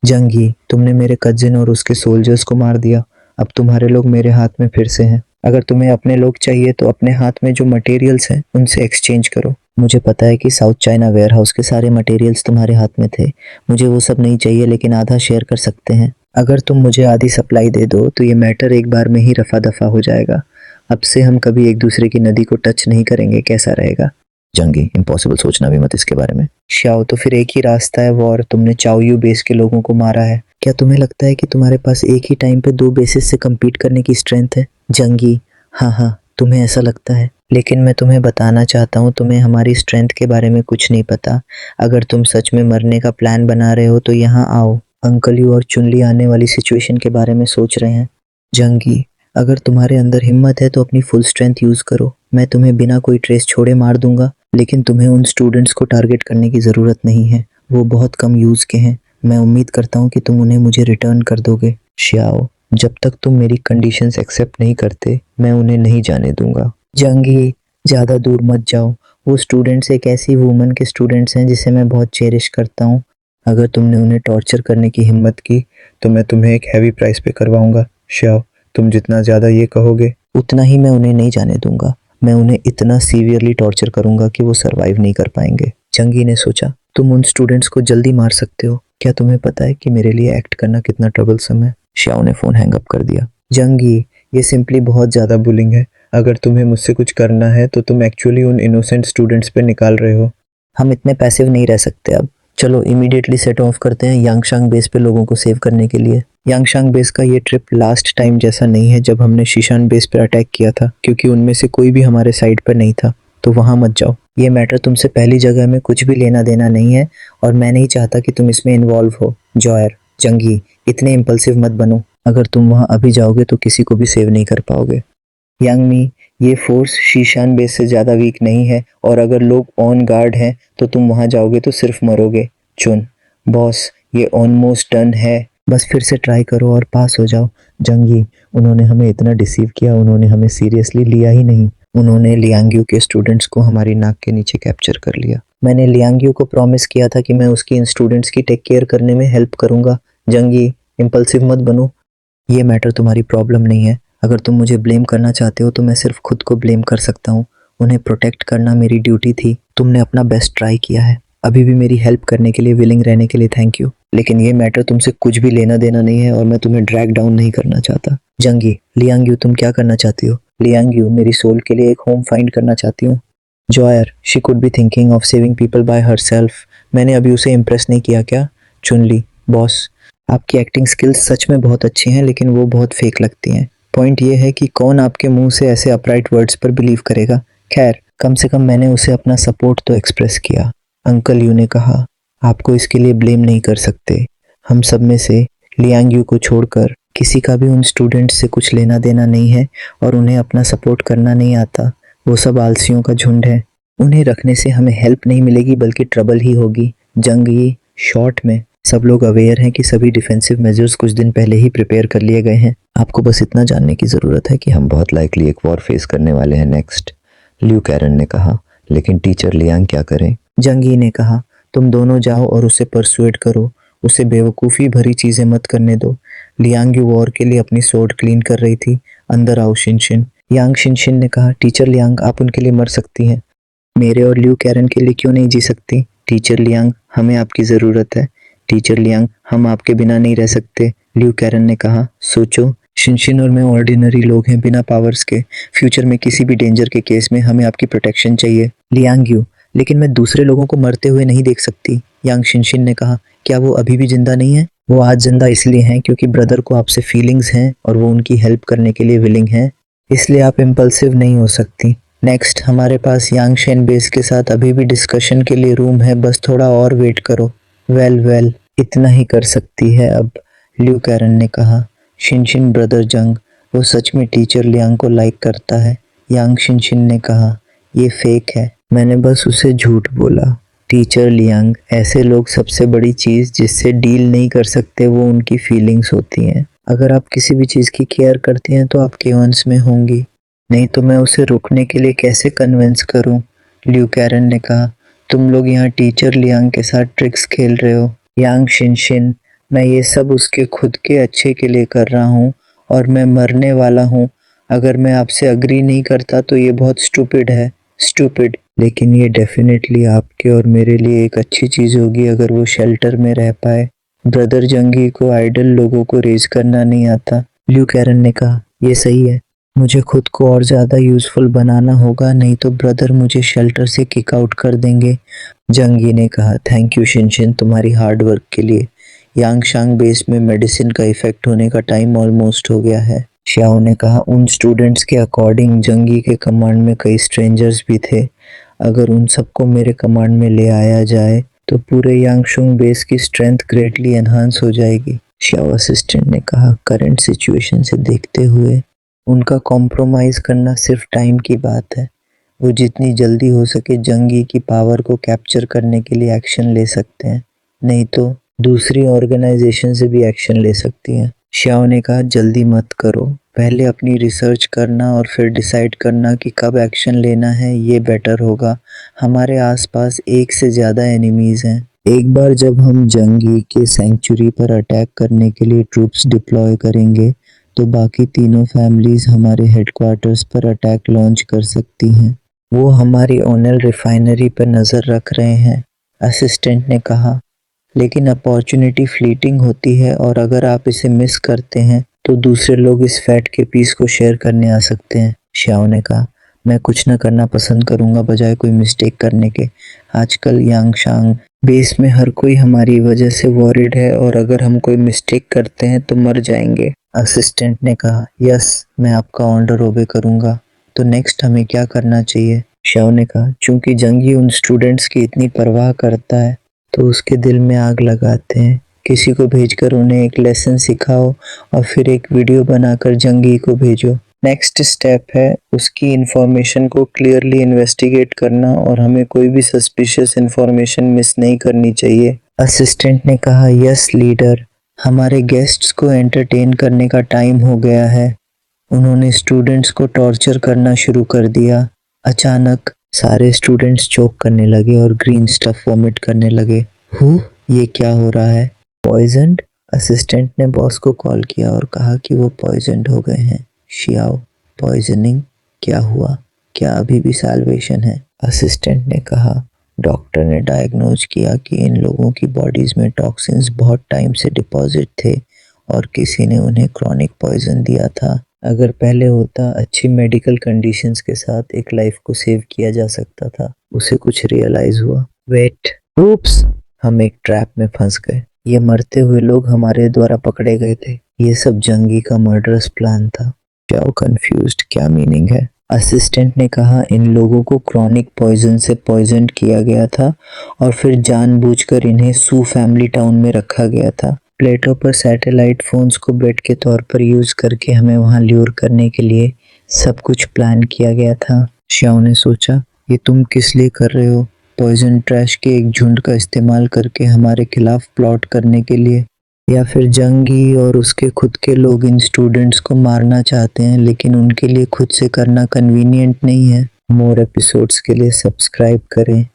जंगी, तुमने मेरे कजिन और उसके सोल्जर्स को मार दिया। अब तुम्हारे लोग मेरे हाथ में फिर से हैं। अगर तुम्हें अपने लोग चाहिए तो अपने हाथ में जो मटेरियल्स हैं उनसे एक्सचेंज करो। मुझे पता है कि साउथ चाइना वेयरहाउस के सारे मटेरियल्स तुम्हारे हाथ में थे। मुझे वो सब नहीं चाहिए, लेकिन आधा शेयर कर सकते हैं। अगर तुम मुझे आधी सप्लाई दे दो तो ये मैटर एक बार में ही रफा दफा हो जाएगा। अब से हम कभी एक दूसरे की नदी को टच नहीं करेंगे। कैसा रहेगा? जंगी, इम्पॉसिबल, सोचना भी मत इसके बारे में। श्याओ, तो फिर एक ही रास्ता है वॉर। तुमने चाओयू बेस के लोगों को मारा है। क्या तुम्हें लगता है कि तुम्हारे पास एक ही टाइम पे दो बेसिस से कम्पीट करने की स्ट्रेंथ है? जंगी, हाँ हाँ, तुम्हें ऐसा लगता है, लेकिन मैं तुम्हें बताना चाहता हूँ, तुम्हें हमारी स्ट्रेंथ के बारे में कुछ नहीं पता। अगर तुम सच में मरने का प्लान बना रहे हो तो यहाँ आओ। अंकल यू और चुनली आने वाली सिचुएशन के बारे में सोच रहे हैं। जंगी, अगर तुम्हारे अंदर हिम्मत है तो अपनी फुल स्ट्रेंथ यूज़ करो। मैं तुम्हें बिना कोई ट्रेस छोड़े मार दूंगा, लेकिन तुम्हें उन स्टूडेंट्स को टारगेट करने की ज़रूरत नहीं है। वो बहुत कम यूज़ के हैं। मैं उम्मीद करता हूँ कि तुम उन्हें मुझे रिटर्न कर दोगे। श्याओ, जब तक तुम मेरी कंडीशंस एक्सेप्ट नहीं करते, मैं उन्हें नहीं जाने दूंगा। जंगी, ज़्यादा दूर मत जाओ। वो स्टूडेंट्स एक ऐसी वूमन के स्टूडेंट्स हैं जिसे मैं बहुत चेरिश करता हूँ। अगर तुमने उन्हें टॉर्चर करने की हिम्मत की तो मैं तुम्हें एक हैवी प्राइस पे करवाऊंगा। श्याओ, तुम जितना ज़्यादा ये कहोगे उतना ही मैं उन्हें नहीं जाने दूंगा। मैं उन्हें इतना सीवियरली टॉर्चर करूंगा कि वो सरवाइव नहीं कर पाएंगे। जंगी ने सोचा, तुम उन स्टूडेंट्स को जल्दी मार सकते हो। क्या तुम्हें पता है कि मेरे लिए एक्ट करना कितना ट्रबलसम है? श्याओ ने फ़ोन हैंग अप कर दिया। जंगी, ये सिंपली बहुत ज़्यादा बुलिंग है। अगर तुम्हें मुझसे कुछ करना है तो तुम एक्चुअली उन इनोसेंट स्टूडेंट्स पे निकाल रहे हो। हम इतने पैसिव नहीं रह सकते अब। चलो इमीडिएटली सेट ऑफ करते हैं यांगशांग बेस पे लोगों को सेव करने के लिए। यांगशांग बेस का ये ट्रिप लास्ट टाइम जैसा नहीं है जब हमने शीशान बेस पर अटैक किया था, क्योंकि उनमें से कोई भी हमारे साइड पर नहीं था। तो वहाँ मत जाओ। ये मैटर तुमसे पहली जगह में कुछ भी लेना देना नहीं है, और मैं नहीं चाहता कि तुम इसमें इन्वॉल्व हो। जॉयर, जंगी, इतने इम्पल्सिव मत बनो। अगर तुम वहाँ अभी जाओगे तो किसी को भी सेव नहीं कर पाओगे। यांगमी, ये फोर्स शीशान बेस से ज़्यादा वीक नहीं है, और अगर लोग ऑन गार्ड हैं तो तुम वहाँ जाओगे तो सिर्फ मरोगे। चुन, बॉस, ये ऑलमोस्ट डन है। बस फिर से ट्राई करो और पास हो जाओ। जंगी, उन्होंने हमें इतना डिसीव किया, उन्होंने हमें सीरियसली लिया ही नहीं। उन्होंने लियांग्यू के स्टूडेंट्स को हमारी नाक के नीचे कैप्चर कर लिया। मैंने लियांग्यू को प्रॉमिस किया था कि मैं उसकी इन स्टूडेंट्स की टेक केयर करने में हेल्प करूँगा। जंगी, इम्पल्सिव मत बनो। ये मैटर तुम्हारी प्रॉब्लम नहीं है। अगर तुम मुझे ब्लेम करना चाहते हो तो मैं सिर्फ खुद को ब्लेम कर सकता हूँ। उन्हें प्रोटेक्ट करना मेरी ड्यूटी थी। तुमने अपना बेस्ट ट्राई किया है। अभी भी मेरी हेल्प करने के लिए विलिंग रहने के लिए थैंक यू। लेकिन ये मैटर तुमसे कुछ भी लेना देना नहीं है, और मैं तुम्हें ड्रैग डाउन नहीं करना चाहता। जंगी, लियांग्यू, तुम क्या करना चाहती हो? लियांग्यू, मेरी सोल के लिए एक होम फाइंड करना चाहती हूँ। जॉयर, she could be thinking of saving people by herself. मैंने अभी उसे इम्प्रेस नहीं किया क्या? चुनली, बॉस, आपकी एक्टिंग स्किल्स सच में बहुत अच्छी हैं, लेकिन वो बहुत फेक लगती हैं। पॉइंट ये है कि कौन आपके मुंह से ऐसे अपराइट वर्ड्स पर बिलीव करेगा। खैर, कम से कम मैंने उसे अपना सपोर्ट तो एक्सप्रेस किया। अंकल यू ने कहा, आपको इसके लिए ब्लेम नहीं कर सकते। हम सब में से लियांग यू को छोड़कर किसी का भी उन स्टूडेंट्स से कुछ लेना देना नहीं है, और उन्हें अपना सपोर्ट करना नहीं आता। वो सब आलसियों का झुंड है। उन्हें रखने से हमें हेल्प नहीं मिलेगी बल्कि ट्रबल ही होगी। जंग ये शॉर्ट में सब लोग अवेयर हैं कि सभी डिफेंसिव मेजर्स कुछ दिन पहले ही प्रिपेयर कर लिए गए हैं। आपको बस इतना जानने की ज़रूरत है कि हम बहुत लाइकली एक वॉर फेस करने वाले हैं नेक्स्ट। ल्यू कैरन ने कहा, लेकिन टीचर लियांग क्या करें? जंगी ने कहा, तुम दोनों जाओ और उसे परसुएड करो। उसे बेवकूफ़ी भरी चीज़ें मत करने दो। लियांग यू वॉर के लिए अपनी सोर्ड क्लीन कर रही थी। अंदर आओ शिनशिन। यांग शिनशिन ने कहा, टीचर लियांग, आप उनके लिए मर सकती हैं। मेरे और ल्यू कैरन के लिए क्यों नहीं जी सकती? टीचर लियांग, हमें आपकी ज़रूरत है। टीचर लियांग, हम आपके बिना नहीं रह सकते। ल्यू कैरन ने कहा, सोचो, शिनशिन और मैं ऑर्डिनरी लोग हैं बिना पावर्स के। फ्यूचर में किसी भी डेंजर के केस में हमें आपकी प्रोटेक्शन चाहिए। लियांग यू, लेकिन मैं दूसरे लोगों को मरते हुए नहीं देख सकती। यांग शिनशिन ने कहा, क्या वो अभी भी जिंदा नहीं है? वो आज जिंदा इसलिए हैं क्योंकि ब्रदर को आपसे फीलिंग्स हैं और वो उनकी हेल्प करने के लिए विलिंग हैं। इसलिए आप इम्पल्सिव नहीं हो सकती। नेक्स्ट, हमारे पास यांगशेन बेस के साथ अभी भी डिस्कशन के लिए रूम है, बस थोड़ा और वेट करो। वेल, इतना ही कर सकती है अब, ल्यू कैरन ने कहा। शिनशिन ब्रदर जंग, वो सच में टीचर लियांग को लाइक करता है। यांग शिनशिन ने कहा, ये फेक है, मैंने बस उसे झूठ बोला। टीचर लियांग, ऐसे लोग सबसे बड़ी चीज़ जिससे डील नहीं कर सकते वो उनकी फीलिंग्स होती हैं। अगर आप किसी भी चीज़ की केयर करती हैं तो आप केयर्स में होंगी, नहीं तो मैं उसे रोकने के लिए कैसे कन्विंस करूं? ल्यू कैरन ने कहा, तुम लोग यहाँ टीचर लियांग के साथ ट्रिक्स खेल रहे हो। यांग शिनशिन, मैं ये सब उसके खुद के अच्छे के लिए कर रहा हूँ और मैं मरने वाला हूँ। अगर मैं आपसे एग्री नहीं करता तो ये बहुत स्टूपिड है, स्टूपिड। लेकिन ये डेफिनेटली आपके और मेरे लिए एक अच्छी चीज़ होगी अगर वो शेल्टर में रह पाए। ब्रदर जंगी को आइडल लोगों को रेज करना नहीं आता। ल्यू कैरन ने कहा, ये सही है। मुझे खुद को और ज़्यादा यूज़फुल बनाना होगा, नहीं तो ब्रदर मुझे शेल्टर से किक आउट कर देंगे। जंगी ने कहा, थैंक यू शिनशिन तुम्हारी हार्ड वर्क के लिए। यांगशांग बेस में मेडिसिन का इफेक्ट होने का टाइम ऑलमोस्ट हो गया है। श्याओ ने कहा, उन स्टूडेंट्स के अकॉर्डिंग जंगी के कमांड में कई स्ट्रेंजर्स भी थे। अगर उन सबको मेरे कमांड में ले आया जाए तो पूरे यांगशुंग बेस की स्ट्रेंथ ग्रेटली एनहांस हो जाएगी। श्याओ असिस्टेंट ने कहा, करंट सिचुएशन से देखते हुए उनका कॉम्प्रोमाइज़ करना सिर्फ टाइम की बात है। वो जितनी जल्दी हो सके जंगी की पावर को कैप्चर करने के लिए एक्शन ले सकते हैं, नहीं तो दूसरी ऑर्गेनाइजेशन से भी एक्शन ले सकती हैं। श्याओ ने कहा, जल्दी मत करो, पहले अपनी रिसर्च करना और फिर डिसाइड करना कि कब एक्शन लेना है, ये बेटर होगा। हमारे आसपास एक से ज़्यादा एनिमीज़ हैं। एक बार जब हम जंगी के सेंचुरी पर अटैक करने के लिए ट्रूप्स डिप्लॉय करेंगे तो बाकी तीनों फैमिलीज़ हमारे हेडक्वार्टर्स पर अटैक लॉन्च कर सकती हैं। वो हमारी ओनेल रिफाइनरी पर नज़र रख रहे हैं, असिस्टेंट ने कहा। लेकिन अपॉर्चुनिटी फ्लीटिंग होती है और अगर आप इसे मिस करते हैं तो दूसरे लोग इस फैट के पीस को शेयर करने आ सकते हैं। श्याओ ने कहा, मैं कुछ न करना पसंद करूंगा बजाय कोई मिस्टेक करने के। आजकल यांगशांग बेस में हर कोई हमारी वजह से वॉरिड है और अगर हम कोई मिस्टेक करते हैं तो मर जाएंगे। असिस्टेंट ने कहा, यस, मैं आपका ऑर्डर ओबे करूंगा। तो नेक्स्ट हमें क्या करना चाहिए? श्याओ ने कहा, चूंकि जंगी उन स्टूडेंट्स की इतनी परवाह करता है तो उसके दिल में आग लगाते हैं। किसी को भेजकर उन्हें एक लेसन सिखाओ और फिर एक वीडियो बनाकर जंगी को भेजो। नेक्स्ट स्टेप है उसकी इंफॉर्मेशन को क्लियरली इन्वेस्टिगेट करना और हमें कोई भी सस्पिशियस इंफॉर्मेशन मिस नहीं करनी चाहिए। असिस्टेंट ने कहा, यस लीडर, हमारे गेस्ट्स को एंटरटेन करने का टाइम हो गया है। उन्होंने स्टूडेंट्स को टॉर्चर करना शुरू कर दिया। अचानक सारे स्टूडेंट्स चोक करने लगे और ग्रीन स्टफ वॉमिट करने लगे। ये क्या हो रहा है? पॉइजन्ड? असिस्टेंट ने बॉस को कॉल किया और कहा कि वो पॉइजन्ड हो गए हैं। शियाओ, पॉइजनिंग क्या हुआ? क्या अभी भी साल्वेशन है? असिस्टेंट ने कहा, डॉक्टर ने डायग्नोज किया कि इन लोगों की बॉडीज में टॉक्सिन्स बहुत टाइम से डिपॉजिट थे और किसी ने उन्हें क्रॉनिक पॉइजन दिया था। अगर पहले होता, अच्छी मेडिकल कंडीशंस के साथ एक लाइफ को सेव किया जा सकता था। उसे कुछ रियलाइज हुआ। वेट, oops, हम एक ट्रैप में फंस गए। ये मरते हुए लोग हमारे द्वारा पकड़े गए थे। ये सब जंगी का मर्डरस प्लान था। जाओ कंफ्यूज्ड, क्या मीनिंग है? असिस्टेंट ने कहा, इन लोगों को क्रॉनिक पॉइजन से पॉइजन किया गया था और फिर जानबूझकर इन्हें सू फैमिली टाउन में रखा गया था। प्लेटो पर सैटेलाइट फोन्स को बेड के तौर पर यूज करके हमें वहां ल्यूर करने के लिए सब कुछ प्लान किया गया था। श्याओ ने सोचा, ये तुम किस लिए कर रहे हो? पॉइजन ट्रैश के एक झुंड का इस्तेमाल करके हमारे खिलाफ प्लॉट करने के लिए? या फिर जंगी और उसके खुद के लोग इन स्टूडेंट्स को मारना चाहते हैं लेकिन उनके लिए खुद से करना कन्वीनियंट नहीं है? मोर एपिसोड्स के लिए सब्सक्राइब करें।